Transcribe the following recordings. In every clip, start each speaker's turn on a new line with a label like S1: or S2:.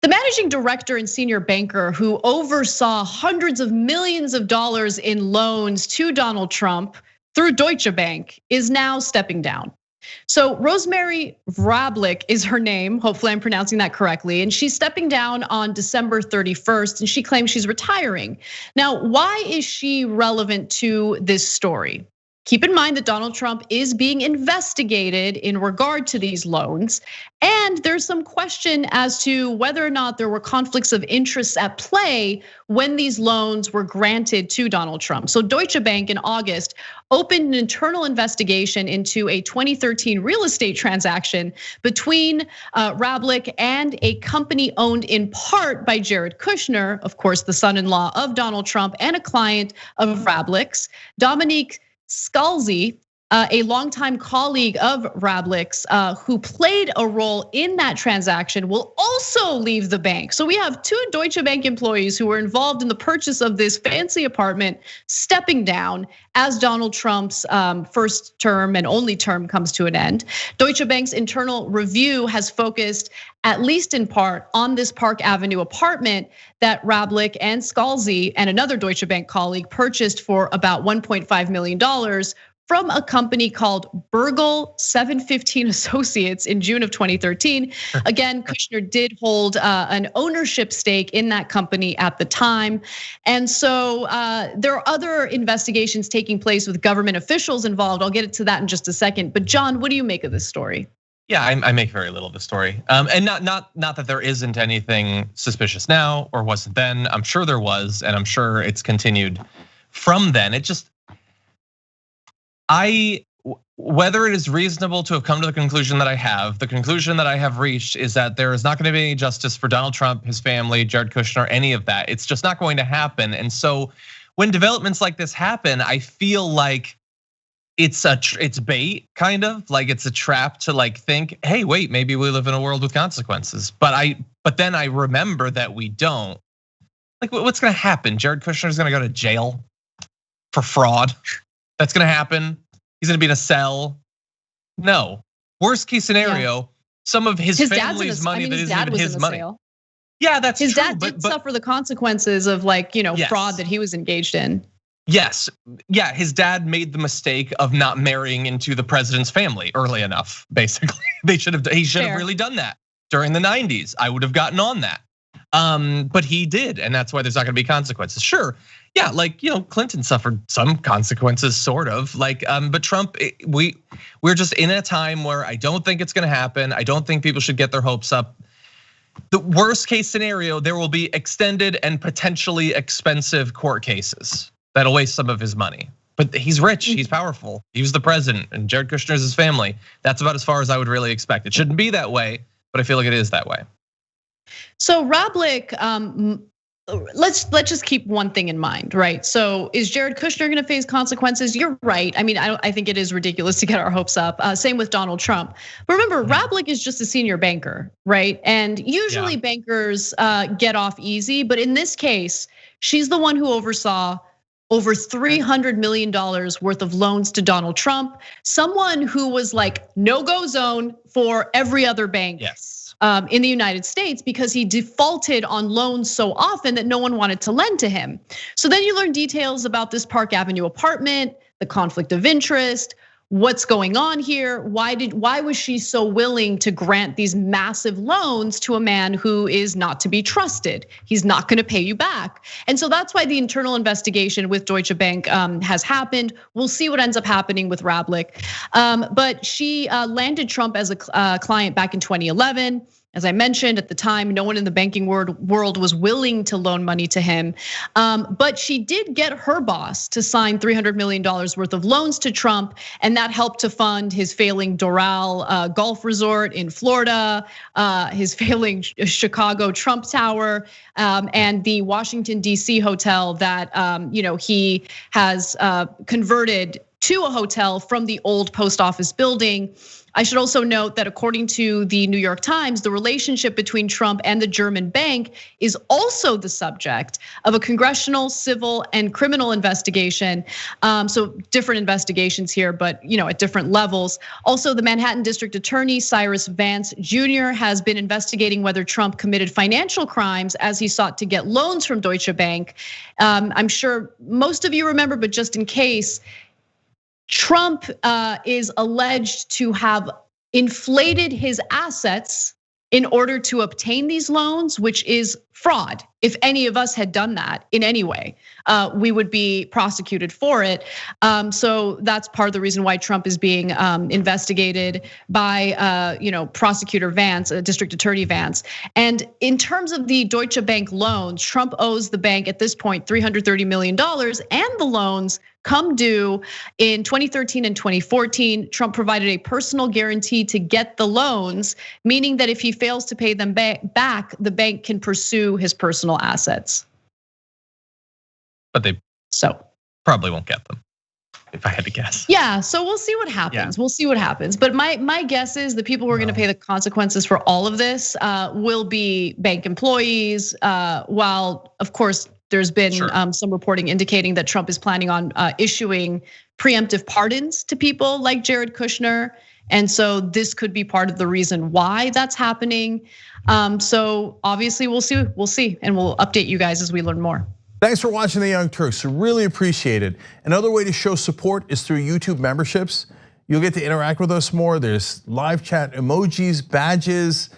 S1: The managing director and senior banker who oversaw hundreds of millions of dollars in loans to Donald Trump through Deutsche Bank is now stepping down. So Rosemary Vrablic is her name. Hopefully I'm pronouncing that correctly. And she's stepping down on December 31st, and she claims she's retiring. Now, why is she relevant to this story? Keep in mind that Donald Trump is being investigated in regard to these loans. And there's some question as to whether or not there were conflicts of interest at play when these loans were granted to Donald Trump. So Deutsche Bank in August opened an internal investigation into a 2013 real estate transaction between Vrablic and a company owned in part by Jared Kushner, of course, the son-in-law of Donald Trump and a client of Vrablic's, Dominic Scalzi, a longtime colleague of Vrablic's, who played a role in that transaction, will also leave the bank. So we have two Deutsche Bank employees who were involved in the purchase of this fancy apartment stepping down as Donald Trump's first term and only term comes to an end. Deutsche Bank's internal review has focused, at least in part, on this Park Avenue apartment that Vrablic and Scalzi and another Deutsche Bank colleague purchased for about $1.5 million from a company called Burgle 715 Associates in June of 2013. Again, Kushner did hold an ownership stake in that company at the time. And so there are other investigations taking place with government officials involved. I'll get to that in just a second. But John, what do you make of this story?
S2: Yeah, I make very little of the story. And not that there isn't anything suspicious now or wasn't then. I'm sure there was, and I'm sure it's continued from then. It just, whether it is reasonable to have come to the conclusion that I have, the conclusion that I have reached is that there is not going to be any justice for Donald Trump, his family, Jared Kushner, any of that. It's just not going to happen. And so when developments like this happen, I feel like it's bait, kind of like it's a trap to like think, hey, wait, maybe we live in a world with consequences. But then I remember that we don't. Like, what's going to happen? Jared Kushner is going to go to jail for fraud. That's going to happen. He's going to be in a cell. No. Worst case scenario, some of his family's money that isn't even his money. Yeah, that's true.
S1: His dad did suffer the consequences of like, fraud that he was engaged in.
S2: Yes, yeah, his dad made the mistake of not marrying into the president's family early enough, basically. He should have really done that during the 90s. I would have gotten on that. But he did, and that's why there's not gonna be consequences. Sure, yeah, like Clinton suffered some consequences, sort of. Like, but Trump, we're just in a time where I don't think it's gonna happen. I don't think people should get their hopes up. The worst case scenario, there will be extended and potentially expensive court cases that'll waste some of his money. But he's rich, he's powerful. He was the president, and Jared Kushner is his family. That's about as far as I would really expect. It shouldn't be that way, but I feel like it is that way.
S1: So Vrablic, let's just keep one thing in mind, right? So is Jared Kushner gonna face consequences? You're right. I mean, I think it is ridiculous to get our hopes up. Same with Donald Trump. But remember, Vrablic is just a senior banker, right? And usually bankers get off easy, but in this case, she's the one who oversaw over $300 million worth of loans to Donald Trump, someone who was like no-go zone for every other bank.
S2: Yes.
S1: In the United States because he defaulted on loans so often that no one wanted to lend to him. So then you learn details about this Park Avenue apartment, the conflict of interest, what's going on here? Why was she so willing to grant these massive loans to a man who is not to be trusted? He's not gonna pay you back. And so that's why the internal investigation with Deutsche Bank has happened. We'll see what ends up happening with Vrablic. But she landed Trump as a client back in 2011. As I mentioned at the time, no one in the banking world was willing to loan money to him. But she did get her boss to sign $300 million worth of loans to Trump, and that helped to fund his failing Doral golf resort in Florida, his failing Chicago Trump Tower, and the Washington DC hotel that he has converted to a hotel from the old post office building. I should also note that according to the New York Times, the relationship between Trump and the German bank is also the subject of a congressional, civil, and criminal investigation. So different investigations here, but at different levels. Also, the Manhattan District Attorney, Cyrus Vance Jr., has been investigating whether Trump committed financial crimes as he sought to get loans from Deutsche Bank. I'm sure most of you remember, but just in case, Trump is alleged to have inflated his assets in order to obtain these loans, which is fraud. If any of us had done that in any way, we would be prosecuted for it. So that's part of the reason why Trump is being investigated by Prosecutor Vance, District Attorney Vance. And in terms of the Deutsche Bank loans, Trump owes the bank at this point $330 million, and the loans come due in 2013 and 2014. Trump provided a personal guarantee to get the loans, meaning that if he fails to pay them back, the bank can pursue his personal assets.
S2: But they probably won't get them, if I had to guess.
S1: Yeah, so we'll see what happens. We'll see what happens. But my guess is the people who are going to pay the consequences for all of this will be bank employees, while of course there's been some reporting indicating that Trump is planning on issuing preemptive pardons to people like Jared Kushner. And so this could be part of the reason why that's happening. So obviously we'll see, and we'll update you guys as we learn more.
S3: Thanks for watching The Young Turks, really appreciate it. Another way to show support is through YouTube memberships. You'll get to interact with us more. There's live chat emojis, badges.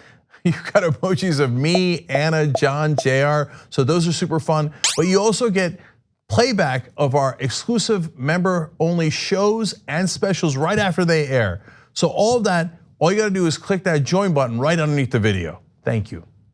S3: You've got emojis of me, Anna, John, JR. So those are super fun. But you also get playback of our exclusive member-only shows and specials right after they air. So all of that, all you gotta do is click that join button right underneath the video. Thank you.